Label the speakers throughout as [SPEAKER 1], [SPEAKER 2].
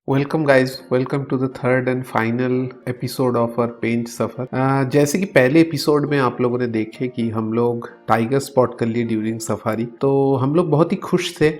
[SPEAKER 1] Welcome guys, welcome to the third and final episode of our Pench सफर। जैसे कि पहले एपिसोड में आप लोगों ने देखे कि हम लोग टाइगर स्पॉट कर लिए ड्यूरिंग सफारी, तो हम लोग बहुत ही खुश थे।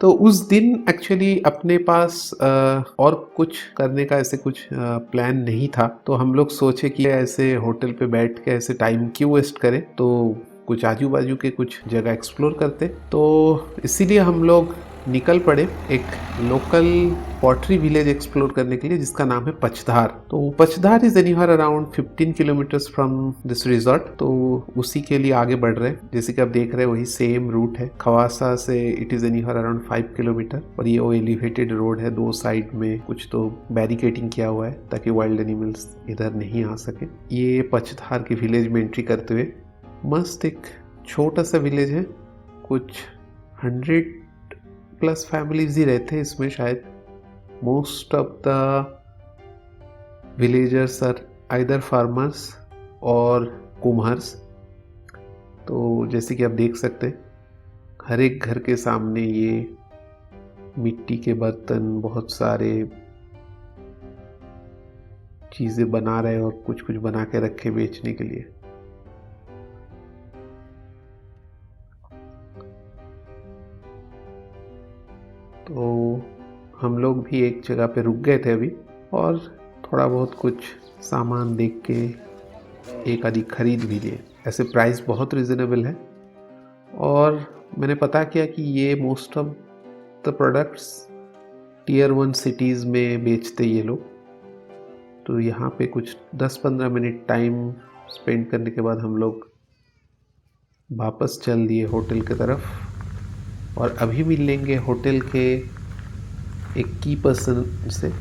[SPEAKER 1] तो उस दिन एक्चुअली अपने पास और कुछ करने का ऐसे कुछ प्लान नहीं था, तो हम लोग सोचे कि ऐसे होटल पे बैठ के ऐसे टाइम क्यों वेस्ट करें, तो कुछ आजू बाजू के कुछ जगह एक्सप्लोर करते। तो इसीलिए हम लोग निकल पड़े एक लोकल पॉटरी विलेज एक्सप्लोर करने के लिए, जिसका नाम है पचधार। तो Pachdhar is anywhere around 15 kilometres from this resort. तो उसी के लिए आगे बढ़ रहे हैं। जैसे कि आप देख रहे हैं वही सेम रूट है। खवासा से it is anywhere around 5 kilometre और ये वो एलिवेटेड रोड है। दो साइड में कुछ तो बैरिकेटिंग किया हुआ है ताकि वाइल्ड एनिमल्स इधर नहीं आ सके। ये पचधार के विलेज में एंट्री करते हुए मस्त एक छोटा सा विलेज है। कुछ 100 प्लस फैमिलीज ही रहते हैं इसमें शायद। Most of the villagers are either farmers और कुम्हार्स। तो जैसे कि आप देख सकते हैं हर एक घर के सामने ये मिट्टी के बर्तन, बहुत सारे चीज़ें बना रहे हैं और कुछ कुछ बना के रखे बेचने के लिए। तो हम लोग भी एक जगह पे रुक गए थे अभी और थोड़ा बहुत कुछ सामान देख के एक आधी खरीद भी लिए। ऐसे प्राइस बहुत रिजनेबल है और मैंने पता किया कि ये most of the products tier 1 cities में बेचते ये लोग। तो यहाँ पे कुछ 10-15 मिनट टाइम स्पेंड करने के बाद हम लोग वापस चल दिए होटल की तरफ और अभी मिलेंगे होटल के एक की पर्सन से।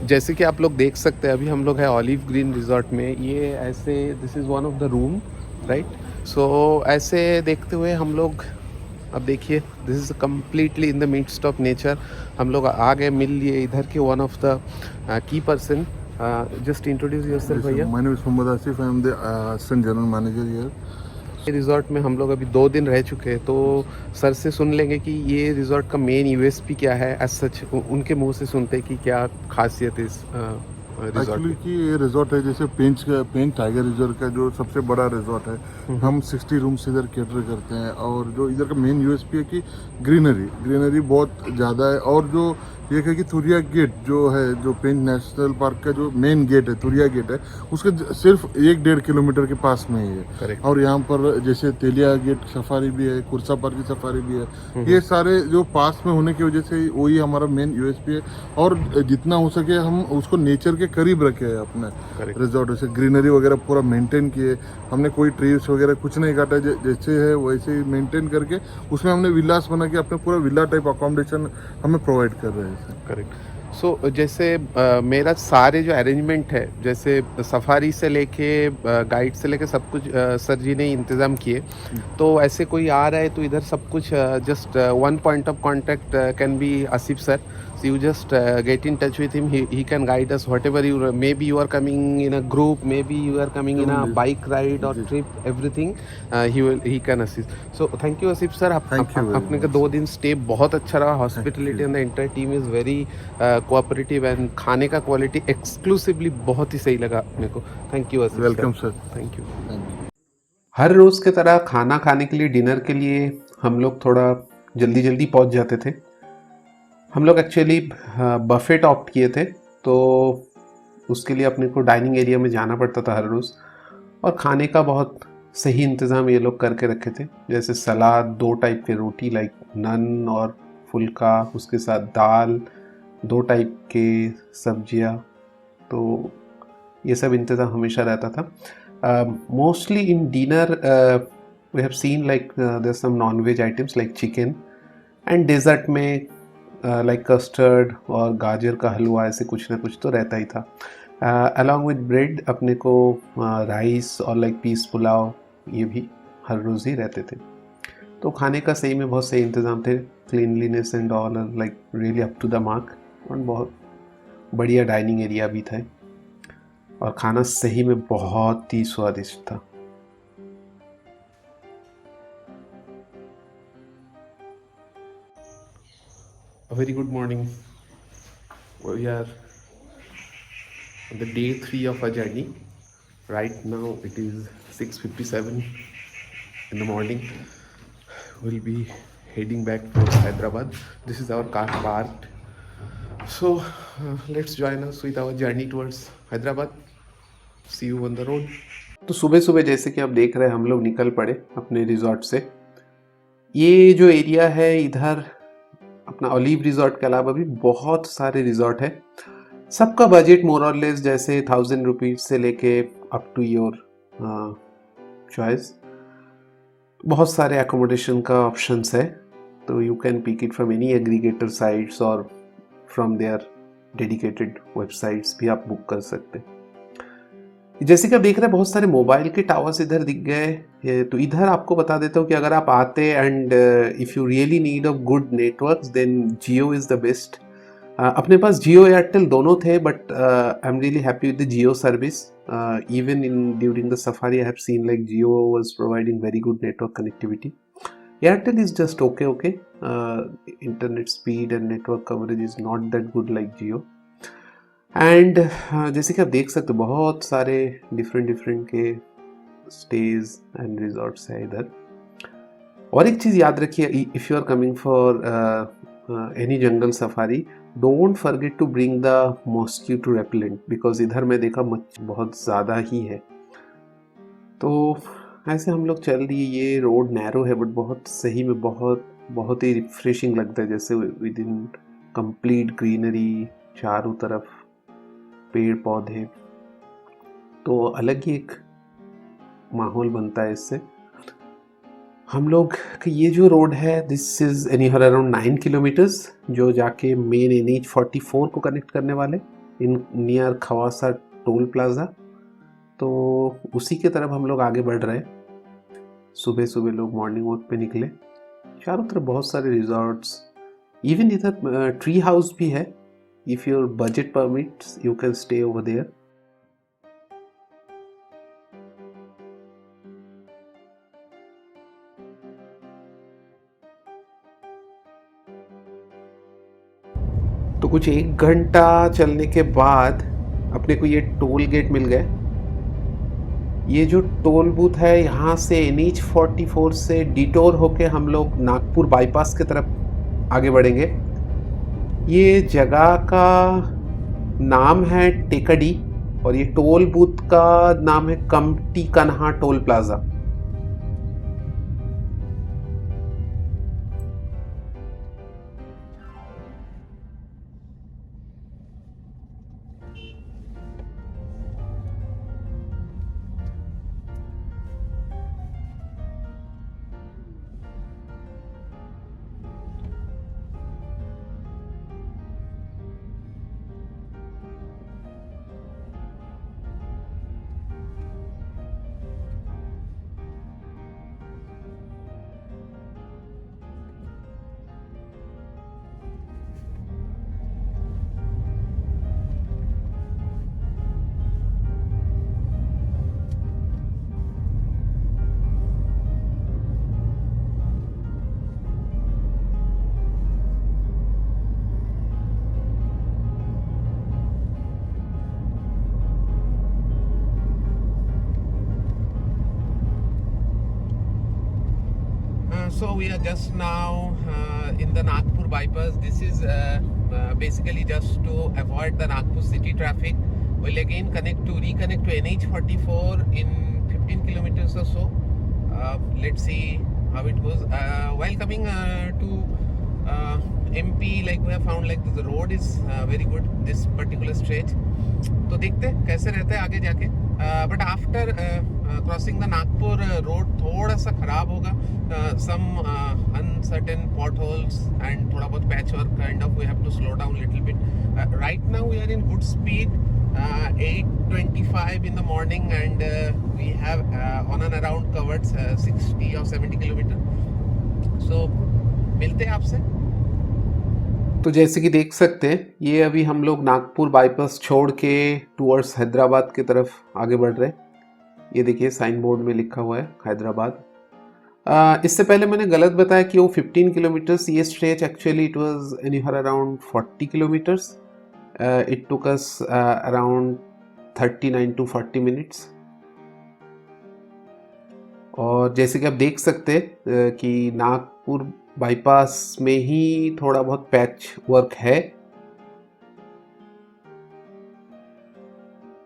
[SPEAKER 1] जैसे कि आप लोग देख सकते हैं अभी हम लोग है ऑलिव ग्रीन रिजॉर्ट में। ये ऐसे this is one of the room, right. So ऐसे देखते हुए हम लोग अब देखिए this is completely in the midst of nature. हम लोग आ गए, मिल लिए इधर के one of the key person. Just introduce yourself भैया।
[SPEAKER 2] My name is Muhammad Asif. I am the assistant general manager here.
[SPEAKER 1] Resort में हम लोग अभी 2 दिन रह चुके हैं, तो सर से सुन लेंगे कि ये रिजॉर्ट का मेन यूएसपी क्या है। एज सच उनके मुंह से सुनते हैं कि क्या खासियत है इस रिजॉर्ट
[SPEAKER 2] एक्चुअली
[SPEAKER 1] की।
[SPEAKER 2] कि ये रिजॉर्ट है जैसे पेंच टाइगर रिजॉर्ट का जो सबसे बड़ा रिजॉर्ट है। हम 60 रूम्स इधर कैटर करते हैं और जो इधर का मेन यूएसपी है कि ग्रीनरी बहुत ज़्यादा है। और जो ये है कि तुरिया गेट जो है, जो पेंच नेशनल पार्क का जो मेन गेट है, तुरिया गेट है, उसके सिर्फ 1-1.5 किलोमीटर के पास में ही है।
[SPEAKER 1] करेक्ट।
[SPEAKER 2] और यहाँ पर जैसे तेलिया गेट सफारी भी है, कुर्सा पार्क की सफारी भी है। ये सारे जो पास में होने की वजह से वही हमारा मेन यूएसपी है। और जितना हो सके हम उसको नेचर के करीब रखे हैं अपने
[SPEAKER 1] करेक्ट।
[SPEAKER 2] रिजॉर्ट से। ग्रीनरी वगैरह पूरा मेंटेन किए हमने, कोई ट्रीज वगैरह कुछ नहीं काटा, जैसे है वैसे ही मेंटेन करके उसमें हमने विलास बना के अपने पूरा विला टाइप अकोमोडेशन हमें प्रोवाइड कर रहे हैं।
[SPEAKER 1] करेक्ट। सो जैसे मेरा सारे जो अरेंजमेंट है, जैसे सफारी से लेके गाइड से लेके सब कुछ सर जी ने इंतज़ाम किए। तो ऐसे कोई आ रहा है तो इधर सब कुछ just one point of contact can be Asif sir. So you just get in touch with him. He can guide us whatever you, maybe you are coming in a group, maybe you are coming in a bike ride or
[SPEAKER 2] जी,
[SPEAKER 1] trip, everything he can assist. So thank you Asif sir।
[SPEAKER 2] Thank you very
[SPEAKER 1] अपने का
[SPEAKER 2] much.
[SPEAKER 1] 2 दिन stay बहुत अच्छा रहा।
[SPEAKER 2] Thank
[SPEAKER 1] hospitality
[SPEAKER 2] you.
[SPEAKER 1] And the entire team is very cooperative and खाने का quality exclusively बहुत ही सही लगा अपने को। Thank you Asif sir.
[SPEAKER 2] Welcome sir.
[SPEAKER 1] Thank you.
[SPEAKER 2] Thank you.
[SPEAKER 1] हर रोज़ की तरह खाना खाने के लिए, डिनर के लिए हम लोग थोड़ा जल्दी जल्दी पहुंच जाते थे। हम लोग एक्चुअली बफेट ऑप्ट किए थे, तो उसके लिए अपने को डाइनिंग एरिया में जाना पड़ता था हर रोज़। और खाने का बहुत सही इंतज़ाम ये लोग करके रखे थे। जैसे सलाद, 2 टाइप के रोटी लाइक नन और फुल्का, उसके साथ दाल, 2 टाइप के सब्जियां। तो ये सब इंतज़ाम हमेशा रहता था। Mostly in dinner we have seen like there some non veg items like chicken, and dessert में लाइक कस्टर्ड और गाजर का हलवा, ऐसे कुछ ना कुछ तो रहता ही था। अलॉन्ग विद ब्रेड अपने को राइस और लाइक पीस पुलाव ये भी हर रोज़ ही रहते थे। तो खाने का सही में बहुत सही इंतज़ाम थे। Cleanliness and all like really up to the mark. और बहुत बढ़िया डाइनिंग एरिया भी था और खाना सही में बहुत ही स्वादिष्ट था। very good morning. We are on the day 3 of our journey. Right now it is 6:57 in the morning. We'll be heading back towards Hyderabad. This is our car parked. So let's join us with our journey towards Hyderabad. See you on the road. तो सुबह सुबह जैसे कि आप देख रहे हैं हम लोग निकल पड़े अपने रिजॉर्ट से। ये जो एरिया है इधर अपना ऑलिव रिजॉर्ट के अलावा भी बहुत सारे रिजॉर्ट है। सबका बजट मोर और लेस जैसे 1000 रुपीज से लेके अप टू योर चॉइस। बहुत सारे एकोमोडेशन का ऑप्शंस है, तो you can pick it from any aggregator sites और फ्रॉम देयर डेडिकेटेड वेबसाइट्स भी आप बुक कर सकते हैं। जैसे कि आप देख रहे हैं बहुत सारे मोबाइल के टावर्स इधर दिख गए। तो इधर आपको बता देता हूँ कि अगर आप आते and if you really need of good networks then Jio is the best. अपने पास जियो एयरटेल दोनों थे, but I am really happy with the Jio service. Even in during the safari I have seen like Jio was providing very good network connectivity. Airtel is just okay. Internet speed and network coverage is not that good like Jio. And जैसे कि आप देख सकते हो बहुत सारे different के stage and resorts है इधर। और एक चीज़ याद रखिए, if you are coming for any jungle safari don't forget to bring the mosquito repellent, because इधर मैं देखा बहुत ज़्यादा ही है। तो ऐसे हम लोग चल दिए। ये रोड नैरो है बट बहुत सही में बहुत ही रिफ्रेशिंग लगता है, जैसे विद इन कंप्लीट ग्रीनरी, चारों तरफ पेड़ पौधे, तो अलग ही एक माहौल बनता है इससे। हम लोग ये जो रोड है this is anyhow around 9 kilometres, जो जाके मेन NH 44 को कनेक्ट करने वाले in near Khawasa toll plaza. तो उसी के तरफ हम लोग आगे बढ़ रहे हैं। सुबह सुबह लोग मॉर्निंग वॉक पे निकले। चारों तरफ बहुत सारे रिजॉर्ट्स, इवन इधर ट्री हाउस भी है। If your budget permits, you can stay over there. तो कुछ 1 घंटा चलने के बाद अपने को ये टोल गेट मिल गए। ये जो टोल बूथ है यहाँ से NH 44 से डिटोर होके हम लोग नागपुर बाईपास की तरफ आगे बढ़ेंगे। ये जगह का नाम है टेकडी और ये टोल बूथ का नाम है Kamti Kanha toll plaza. So we are just now in the Nagpur bypass. This is basically just to avoid the Nagpur city traffic. We'll again reconnect to NH 44 in 15 kilometers or so. Let's see how it goes. While coming to MP, like we have found like the road is very good this particular stretch. तो देखते हैं कैसे रहता है आगे जाके। But after crossing the Nagpur road थोड़ा सा खराब होगा, some uncertain potholes and थोड़ा बहुत patch work kind of, we have to slow down little bit. Right now we are in good speed, 8:25 in the morning and we have on and around covered 60 or 70 kilometre. So मिलते हैं आपसे। तो जैसे कि देख सकते हैं ये अभी हम लोग नागपुर बाईपास छोड़ के टूवर्ड्स हैदराबाद की तरफ आगे बढ़ रहे हैं। ये देखिए साइन बोर्ड में लिखा हुआ है हैदराबाद। इससे पहले मैंने गलत बताया कि वो 15 किलोमीटर्स, ये stretch actually it was anyhow around 40 kilometres. It took us around 39 to 40 minutes. और जैसे कि आप देख सकते हैं कि नागपुर बाईपास में ही थोड़ा बहुत पैच वर्क है.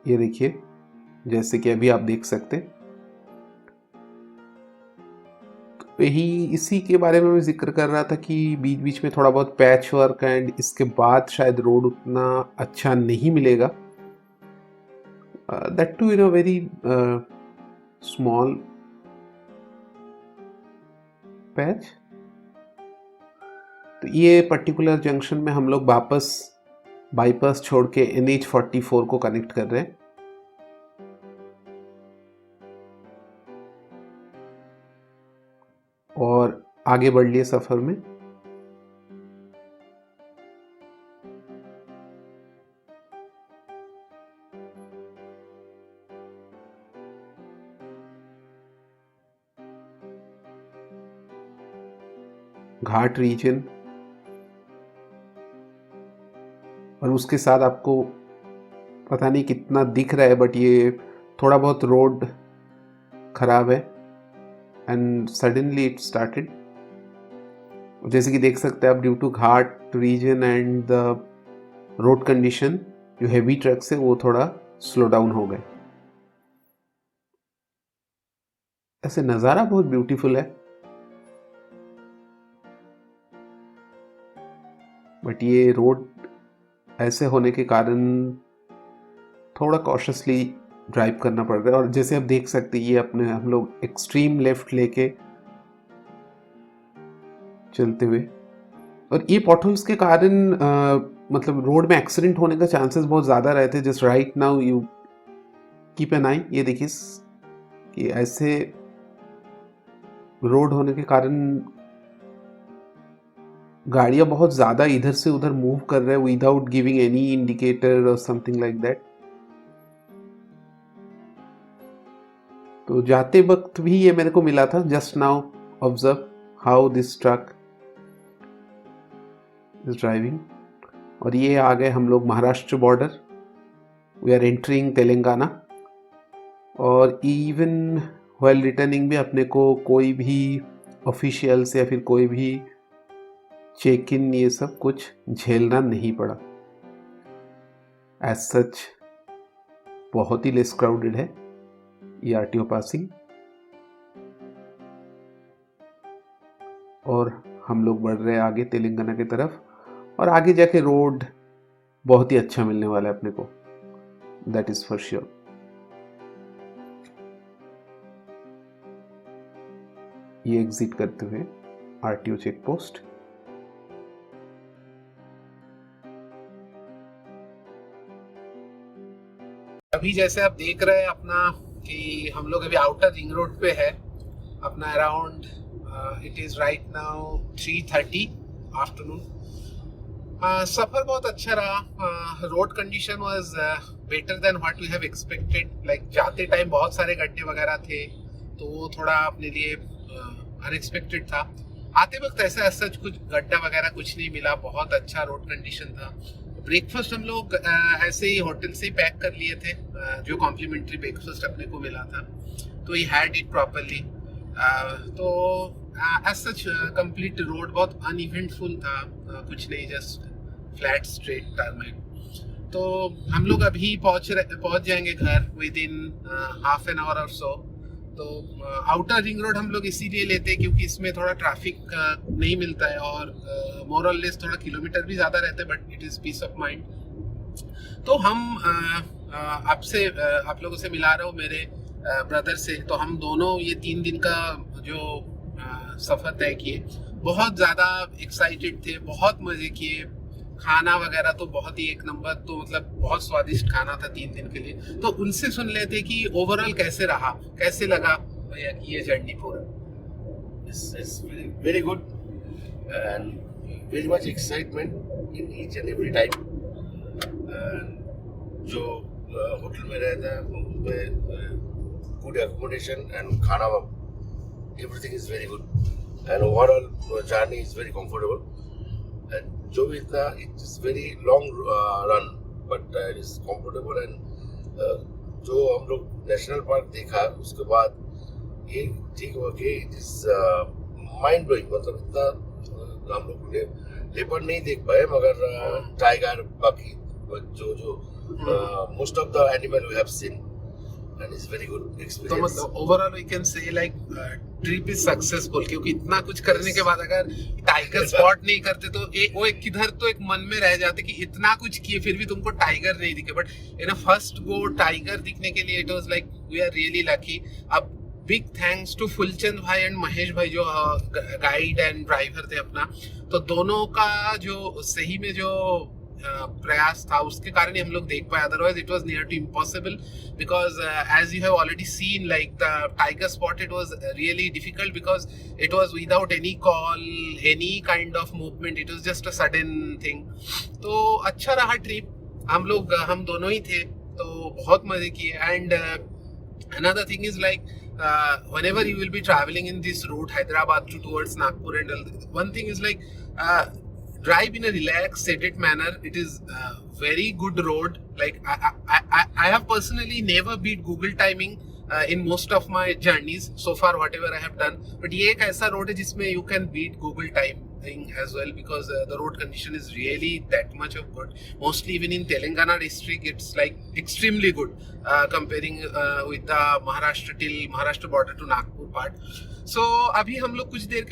[SPEAKER 1] ये देखिए, जैसे कि अभी आप देख सकते हैं. यही इसी के बारे में मैं जिक्र कर रहा था कि बीच बीच में थोड़ा बहुत पैच वर्क एंड इसके बाद शायद रोड उतना अच्छा नहीं मिलेगा. That too in a very small patch. तो ये पर्टिकुलर जंक्शन में हम लोग वापस बाईपास छोड़ के NH44 को कनेक्ट कर रहे हैं. और आगे बढ़ लिए सफर में. घाट रीजन, और उसके साथ आपको पता नहीं कितना दिख रहा है बट ये थोड़ा बहुत रोड खराब है. And suddenly it started. जैसे कि देख सकते हैं आप, due to ghat region and the road condition, जो हेवी ट्रक्स है वो थोड़ा स्लो डाउन हो गए. ऐसे नज़ारा बहुत ब्यूटीफुल है बट ये रोड ऐसे होने के कारण थोड़ा कॉशियसली ड्राइव करना पड़ रहा है. और जैसे आप देख सकते हैं, ये अपने हम लोग एक्सट्रीम लेफ्ट लेके चलते हुए, और ये पॉटहोल्स के कारण मतलब रोड में एक्सीडेंट होने का चांसेस बहुत ज़्यादा रहते हैं. Just right now you keep an eye. ये देखिए कि ऐसे रोड होने के कारण गाड़ियाँ बहुत ज़्यादा इधर से उधर मूव कर रहे हैं विदाउट गिविंग एनी इंडिकेटर और समथिंग लाइक दैट. तो जाते वक्त भी ये मेरे को मिला था. Just now observe how this truck is driving. और ये आ गए हम लोग Maharashtra border. We are entering Telangana. और इवन व्हाइल रिटर्निंग भी अपने को कोई भी ऑफिशियल्स या फिर कोई भी चेक इन ये सब कुछ झेलना नहीं पड़ा. एज सच बहुत ही लेस क्राउडेड है ये आरटीओ पासिंग. और हम लोग बढ़ रहे हैं आगे तेलंगाना की तरफ. और आगे जाके रोड बहुत ही अच्छा मिलने वाला है अपने को, दैट इज फॉर श्योर. ये एग्जिट करते हुए आरटीओ चेक पोस्ट. अभी जैसे आप देख रहे हैं अपना कि हम लोग अभी आउटर रिंग रोड पे है अपना. Around it is right now 3:30 afternoon. सफ़र बहुत अच्छा रहा. Road condition was better than what we have expected. Like जाते टाइम बहुत सारे गड्ढे वगैरह थे तो वो थोड़ा अपने लिए अनएक्सपेक्टेड था. आते वक्त ऐसा सच कुछ गड्ढा वगैरह कुछ नहीं मिला. बहुत अच्छा रोड कंडीशन था. ब्रेकफास्ट हम लोग ऐसे ही होटल से ही पैक कर लिए थे, जो कॉम्प्लीमेंट्री ब्रेकफास्ट अपने को मिला था. तो ही हैड इट प्रॉपरली. तो एज सच कंप्लीट रोड बहुत अनइवेंटफुल था. कुछ नहीं, जस्ट फ्लैट स्ट्रेट टारमैक. तो हम लोग अभी पहुंच जाएंगे घर with in half an hour और सो. तो आउटर रिंग रोड हम लोग इसीलिए लेते हैं क्योंकि इसमें थोड़ा ट्रैफिक नहीं मिलता है और मोर और लेस थोड़ा किलोमीटर भी ज़्यादा रहते हैं but it is piece of mind. तो हम आपसे आप लोगों से मिला रहा हूँ मेरे ब्रदर से. तो हम दोनों ये 3 दिन का जो सफ़र तय किए, बहुत ज़्यादा एक्साइटेड थे, बहुत मज़े किए. खाना वगैरह तो बहुत ही एक नंबर. तो मतलब बहुत स्वादिष्ट खाना था 3 दिन के लिए. तो उनसे सुन लेते कि ओवरऑल कैसे रहा, कैसे लगा भैया ये जर्नी पूरा.
[SPEAKER 3] It's very good and very much excitement in each and every time. जो होटल में रहता है गुड एकोमोडेशन एंड खाना everything is very good, and overall journey is very comfortable. And जो भी इतना it is very long run, but it is comfortable. And जो हम लोग नेशनल पार्क देखा उसके बाद ये ठीक हुआ कि it is mind blowing. मतलब इतना हम लोग लेपर्ड नहीं देख पाए, मगर टाइगर बाकी जो most of the animal we have seen, and it's very good
[SPEAKER 1] तो
[SPEAKER 3] experience.
[SPEAKER 1] मतलब overall we can say like trip is successful, क्योंकि इतना कुछ करने के बाद अगर टाइगर स्पॉट नहीं करते तो वो एक किधर तो एक मन में रह जाते कि इतना कुछ किए फिर भी तुमको टाइगर नहीं दिखे. But in first go tiger दिखने के लिए it was like we are really lucky. अब बिग थैंक्स टू फुलचंद भाई एंड महेश भाई जो गाइड एंड ड्राइवर थे अपना, तो दोनों का जो सही में जो प्रयास था उसके कारण ही हम लोग देख पाए. Otherwise it was near to impossible, because as you have already seen like the tiger spot it was really difficult because it was without any call, any kind of movement. It was just a sudden thing. तो अच्छा रहा trip. हम दोनों ही थे तो बहुत मजे किए. And another thing is like whenever you will be traveling in this route Hyderabad towards Nagpur, and one thing is like drive in a relaxed, sedated manner. It is very good road. Like I have personally never beat Google timing in most of my journeys so far, whatever I have done. But ये एक ऐसा road है जिसमें you can beat Google timing as well, because the road condition is really that much of good. Mostly even in Telangana district, it's like extremely good comparing with the Maharashtra border to Nagpur part. So अभी हम लोग कुछ देर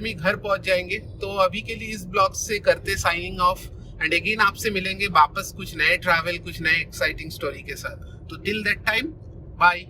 [SPEAKER 1] में घर पहुंच जाएंगे. तो अभी के लिए इस ब्लॉग से करते साइनिंग ऑफ, एंड अगेन आपसे मिलेंगे वापस कुछ नए ट्रैवल, कुछ नए एक्साइटिंग स्टोरी के साथ. तो टिल दैट टाइम, बाय.